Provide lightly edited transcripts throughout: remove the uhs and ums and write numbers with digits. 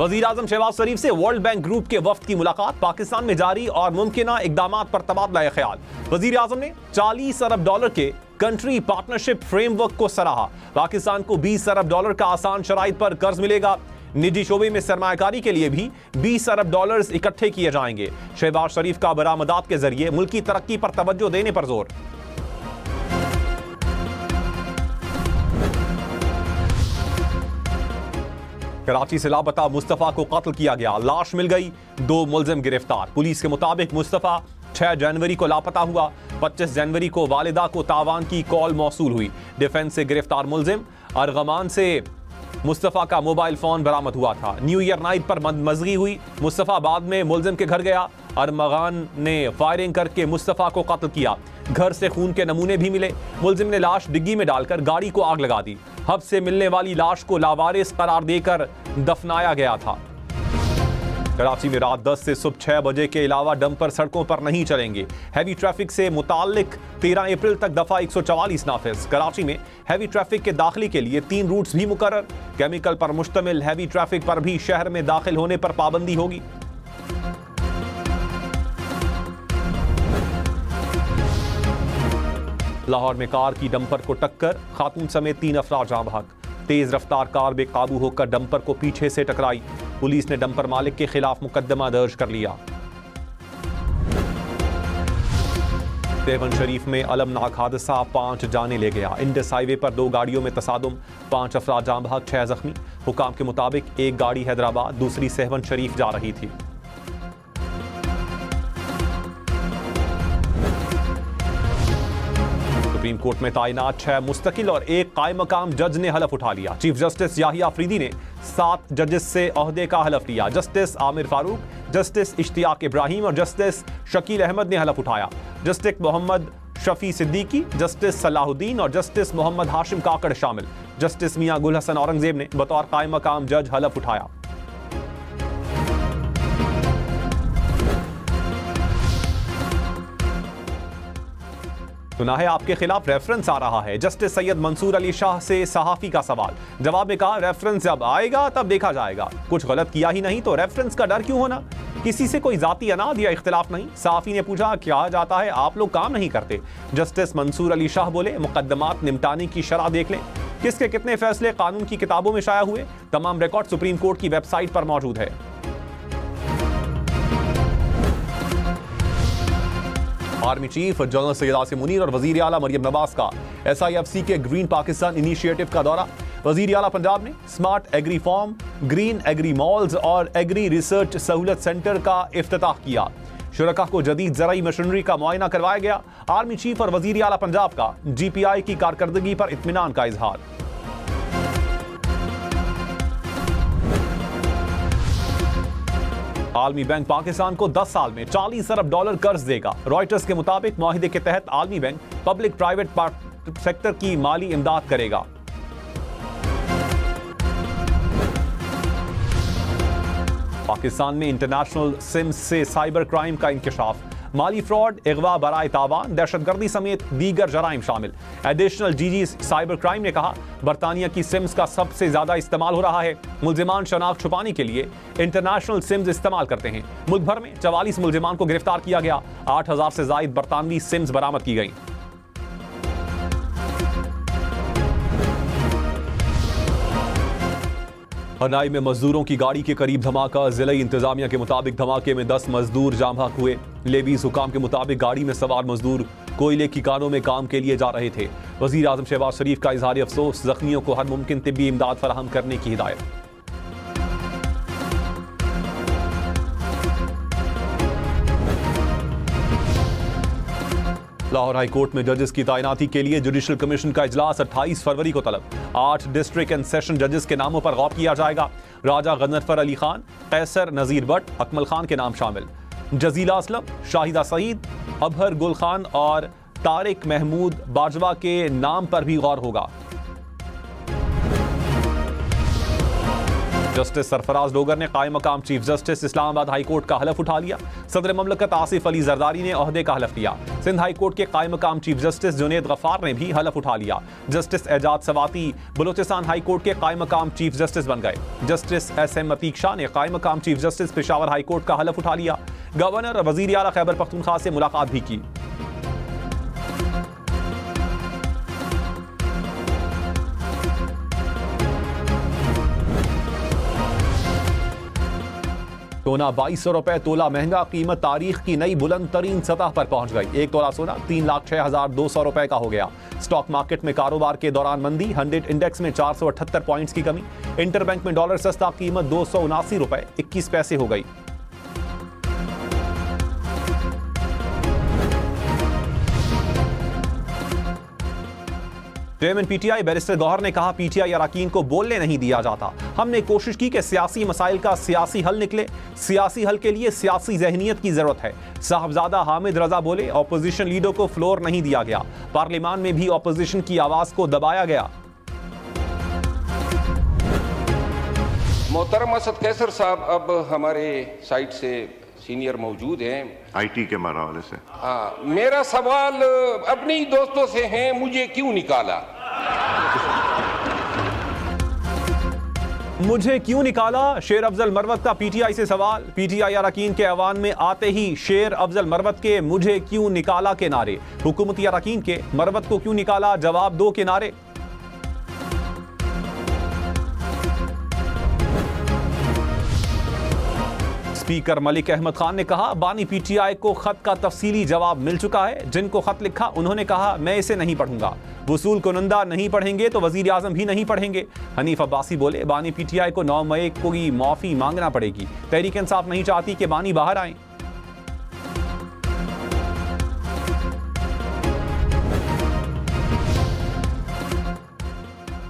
वजीर आजम शहबाज शरीफ से world bank group के वफ्द की मुलाकात, पाकिस्तान में जारी और मुमकिना इकदाम पर तबादला ख्याल। वजीर आजम ने $40 अरब के कंट्री पार्टनरशिप फ्रेमवर्क को सराहा। पाकिस्तान को $20 अरब का आसान शराइत पर कर्ज मिलेगा। निजी शोबे में सरमायाकारी के लिए भी $20 अरब इकट्ठे किए जाएंगे। शहबाज शरीफ का बरामदात के जरिए मुल्की तरक्की पर तवज्जो देने पर जोर। कराची से लापता मुस्तफा को कत्ल किया गया, लाश मिल गई, 2 मुलजिम गिरफ्तार। पुलिस के मुताबिक मुस्तफा 6 जनवरी को लापता हुआ। 25 जनवरी को वालिदा को तावान की कॉल मौसूल हुई। डिफेंस से गिरफ्तार मुलजिम अरगमान से मुस्तफा का मोबाइल फोन बरामद हुआ था। न्यू ईयर नाइट पर मजगी हुई। मुस्तफा बाद में मुलजिम के घर गया। अरगमान ने फायरिंग करके मुस्तफा को कत्ल किया। घर से खून के नमूने भी मिले। मुलजिम ने लाश डिग्गी में डालकर गाड़ी को आग लगा दी। हब से मिलने वाली लाश को लावारिस करार देकर दफनाया गया था। कराची में रात 10 से सुबह 6 बजे के अलावा डंपर सड़कों पर नहीं चलेंगे। हैवी ट्रैफिक से मुताल्लिक 13 अप्रैल तक दफा 144 नाफिज। कराची में हैवी ट्रैफिक के दाखिले के लिए 3 रूट्स भी मुकर्रर। केमिकल पर मुश्तमिल हैवी ट्रैफिक पर भी शहर में दाखिल होने पर पाबंदी होगी। लाहौर में कार की डंपर को टक्कर, खातून समेत 3 अफराद जाँ बहक। तेज रफ्तार कार बेकाबू होकर डंपर को पीछे से टकराई। पुलिस ने डंपर मालिक के खिलाफ मुकदमा दर्ज कर लिया। देवन शरीफ में अलमनाक हादसा, 5 जाने ले गया। इंडस हाईवे पर 2 गाड़ियों में तसादुम, 5 अफराद जाँ बहक, 6 जख्मी। हुकाम के मुताबिक एक गाड़ी हैदराबाद, दूसरी सेवन शरीफ जा रही थी। सुप्रीम कोर्ट में तायनात 6 मुस्तकिल और 1 कायम मकाम जज ने हलफ उठा लिया। चीफ जस्टिस याहिया अफरीदी ने 7 जजेस से ओहदे का हलफ लिया। जस्टिस आमिर फारूक, जस्टिस इश्तियाक इब्राहिम और जस्टिस शकील अहमद ने हलफ उठाया। जस्टिस मोहम्मद शफी सिद्दीकी, जस्टिस सलाहुद्दीन और जस्टिस मोहम्मद हाशिम काकड़ शामिल। जस्टिस मियां गुल हसन औरंगजेब ने बतौर कायम मकाम जज हलफ उठाया। सुना है आपके खिलाफ रेफरेंस आ रहा है। जस्टिस सैयद मंसूर अली शाह से सहाफी का सवाल। जवाब में कहा, रेफरेंस जब आएगा तब देखा जाएगा। कुछ गलत किया ही नहीं तो रेफरेंस का डर क्यों होना? किसी से कोई जाती अनाद या इख्तिलाफ नहीं। सहाफी ने पूछा, क्या जाता है आप लोग काम नहीं करते? जस्टिस मंसूर अली शाह बोले, मुकदमात निपटाने की शरह देख लें। किसके कितने फैसले कानून की किताबों में शाया हुए, तमाम रिकॉर्ड सुप्रीम कोर्ट की वेबसाइट पर मौजूद है। Army chief general Syed Asim Munir और वजीर आला मरियम नवाज का SIFC के ग्रीन पाकिस्तान इनिशिएटिव का दौरा। वजीर आला पंजाब ने smart agri farm, green agri malls और एग्री रिसर्च सहूलत सेंटर का इफ्तिताह किया। शुरका को जदीद ज़राई मशीनरी का मुआयना करवाया गया। आर्मी चीफ और वजीर आला पंजाब का GPI की कारकर्दगी पर इत्मीनान का इजहार। आलमी बैंक पाकिस्तान को 10 साल में $40 अरब कर्ज देगा। रॉयटर्स के मुताबिक मुआहिदे के तहत आलमी बैंक पब्लिक प्राइवेट सेक्टर की माली इमदाद करेगा। पाकिस्तान में इंटरनेशनल सिम्स से साइबर क्राइम का इंकशाफ। माली फ्रॉड, अगवा बराए तावान, दहशतगर्दी समेत दीगर जराइम शामिल। एडिशनल DG साइबर क्राइम ने कहा, बरतानिया की सिम्स का सबसे ज्यादा इस्तेमाल हो रहा है। मुल्जिमान शनाख्त छुपाने के लिए इंटरनेशनल सिम्स इस्तेमाल करते हैं। मुल्क भर में 44 मुल्जिमान को गिरफ्तार किया गया। 8000 से जायद बरतानवी सिम्स बरामद की गई। हनाई में मजदूरों की गाड़ी के करीब धमाका। जिला इंतजामिया के मुताबिक धमाके में 10 मजदूर जाम बहक हुए। लेवीज हुकाम के मुताबिक गाड़ी में सवार मजदूर कोयले की कानों में काम के लिए जा रहे थे। वजीर आजम शहबाज शरीफ का इजहार अफसोस, जख्मियों को हर मुमकिन तिब्बी इमदाद फराहम करने की हिदायत। लाहौर हाई कोर्ट में जजेस की तैनाती के लिए जुडिशल कमीशन का इजलास 28 फरवरी को तलब। 8 डिस्ट्रिक्ट एंड सेशन जजेस के नामों पर गौर किया जाएगा। राजा गजनफर अली खान, कैसर नजीर भट्ट, अकमल खान के नाम शामिल। जजीला असलम, शाहिदा सईद, अबहर गुल खान और तारिक महमूद बाजवा के नाम पर भी गौर होगा। जस्टिस सरफराज डोगर ने कायम मकाम chief justice Islamabad high court का हलफ उठा लिया। सदर ममलकत आसिफ अली जरदारी ने ओहदे का हलफ लिया। सिंध हाई कोर्ट के कायम मकाम चीफ जस्टिस जुनेद गफ्फार ने भी हलफ उठा लिया। Justice Ejaz Swati Balochistan high court के कायम मकाम चीफ जस्टिस बन गए। जस्टिस SM अतीक शाह ने कायम मकाम chief justice Peshawar high court का हलफ उठा लिया। गवर्नर और वजीर आला खैबर पख्तूनख्वा से मुलाकात भी की। सोना 2200 रुपए तोला महंगा, कीमत तारीख की नई बुलंद तरीन सतह पर पहुंच गई। 1 तोला सोना 3,06,200 रुपए का हो गया। स्टॉक मार्केट में कारोबार के दौरान मंदी, 100 इंडेक्स में 478 पॉइंट्स की कमी। इंटरबैंक में डॉलर सस्ता, कीमत 279 रुपए 21 पैसे हो गई। चेयरमैन PTI बैरिस्टर गौहर ने कहा, PTI अरकान को बोलने नहीं दिया जाता। हमने कोशिश की कि सियासी मसाइल का सियासी हल निकले। सियासी हल के लिए सियासी जहनियत की जरूरत है। साहबजादा हामिद रजा बोले, ऑपोजिशन लीडर को फ्लोर नहीं दिया गया। पार्लियामान में भी ऑपोजिशन की आवाज को दबाया गया। मोहतरम असद कैसर साहब अब हमारे साइड से सीनियर मौजूद हैं IT के हवाले से। हाँ, मेरा सवाल अपने ही दोस्तों से है, मुझे क्यों निकाला? मुझे क्यों निकाला? शेर अफजल मरवत का PTI से सवाल। PTI अरकान के ऐवान में आते ही शेर अफजल मरवत के मुझे क्यों निकाला के नारे। हुकूमती अरकान के मरवत को क्यों निकाला, जवाब दो के नारे। स्पीकर मलिक अहमद खान ने कहा, बानी PTI को खत का तफसीली जवाब मिल चुका है। जिनको खत लिखा उन्होंने कहा मैं इसे नहीं पढ़ूंगा। वसूल कुनंदा नहीं पढ़ेंगे तो वजीर आजम भी नहीं पढ़ेंगे। हनीफ अब्बासी बोले, बानी PTI को 9 मई को ही माफी मांगना पड़ेगी। तहरीक इंसाफ नहीं चाहती कि बानी बाहर आए।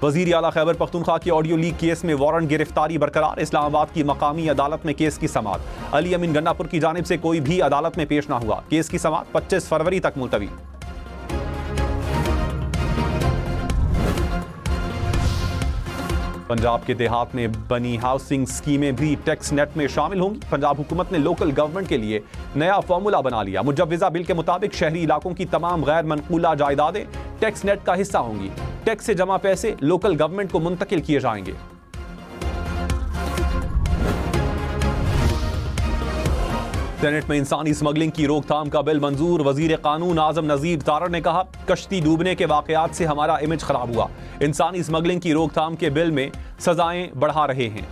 वजीर आला खैबर पख्तूनख्वा की ऑडियो लीक केस में वारंट गिरफ्तारी बरकरार। इस्लामाबाद की मकामी अदालत में केस की समाअत। अली अमीन गन्नापुर की जानिब से कोई भी अदालत में पेश न हुआ। केस की समाअत 25 फरवरी तक मुलतवी। पंजाब के देहात में बनी हाउसिंग स्कीमें भी टैक्स नेट में शामिल होंगी। पंजाब हुकूमत ने लोकल गवर्नमेंट के लिए नया फॉर्मूला बना लिया। मुजव्विजा बिल के मुताबिक शहरी इलाकों की तमाम गैर मनकूला जायदादें टैक्स नेट का हिस्सा होंगी। टैक्स से जमा पैसे लोकल गवर्नमेंट को मुंतकिल किए जाएंगे। सेनेट में इंसानी स्मगलिंग की रोकथाम का बिल मंजूर। वजीर कानून आजम नजीर तारड़ ने कहा, कश्ती डूबने के वाकयात से हमारा इमेज खराब हुआ। इंसानी स्मगलिंग की रोकथाम के बिल में सजाएं बढ़ा रहे हैं।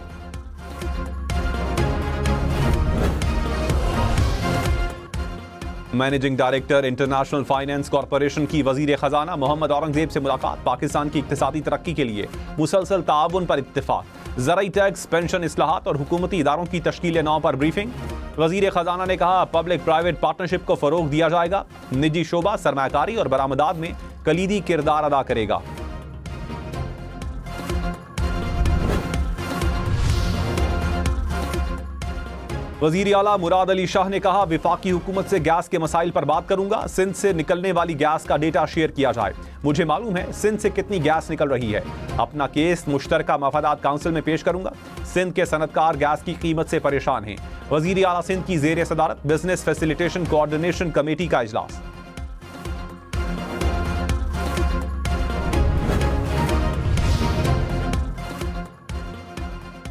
Managing director international finance corporation की वजीर खजाना मोहम्मद औरंगजेब से मुलाकात। पाकिस्तान की इक्तिसादी तरक्की के लिए मुसलसल ताउन पर इत्तेफाक। ज़राई टैक्स, पेंशन इस्लाहात और हुकूमती इदारों की तश्कील 9 पर ब्रीफिंग। वजीर खजाना ने कहा, पब्लिक प्राइवेट पार्टनरशिप को फरोग दिया जाएगा। निजी शोबा सरमायाकारी और बरामदात में कलीदी किरदार अदा करेगा। वजीर आला मुराद अली शाह ने कहा, विफाकी हुकूमत से गैस के मसाइल पर बात करूंगा। सिंध से निकलने वाली गैस का डेटा शेयर किया जाए। मुझे मालूम है सिंध से कितनी गैस निकल रही है। अपना केस मुश्तरका मफादात काउंसिल में पेश करूंगा। सिंध के सनतकार गैस की कीमत से परेशान हैं। वजीर आला सिंध की जेर सदारत बिजनेस फैसिलिटेशन कोऑर्डिनेशन कमेटी का इजलास।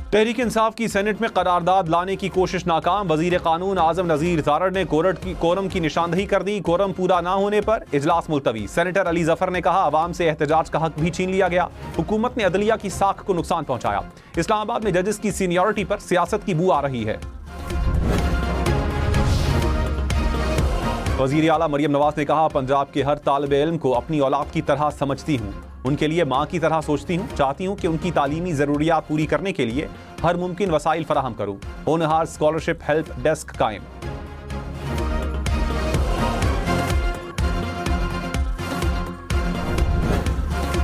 तहरीक इंसाफ की सेनेट में करारदाद लाने की कोशिश नाकाम। वजीर कानून आजम नजीर तारड़ ने कोरम की निशानदही कर दी। कोरम पूरा ना होने पर इजलास मुलतवी। सेनेटर अली जफर ने कहा, अवाम से एहतजाज का हक भी छीन लिया गया। हुकूमत ने अदलिया की साख को नुकसान पहुंचाया। इस्लामाबाद में जजेस की सीनियरिटी पर सियासत की बू आ रही है। वजीर आला मरियम नवाज ने कहा, पंजाब के हर तालिबे इल्म को अपनी औलाद की तरह समझती हूँ। उनके लिए माँ की तरह सोचती हूँ। चाहती हूँ कि उनकी तालीमी ज़रूरियात पूरी करने के लिए हर मुमकिन वसाइल फराहम करूँ। होनहार स्कॉलरशिप हेल्प डेस्क कायम।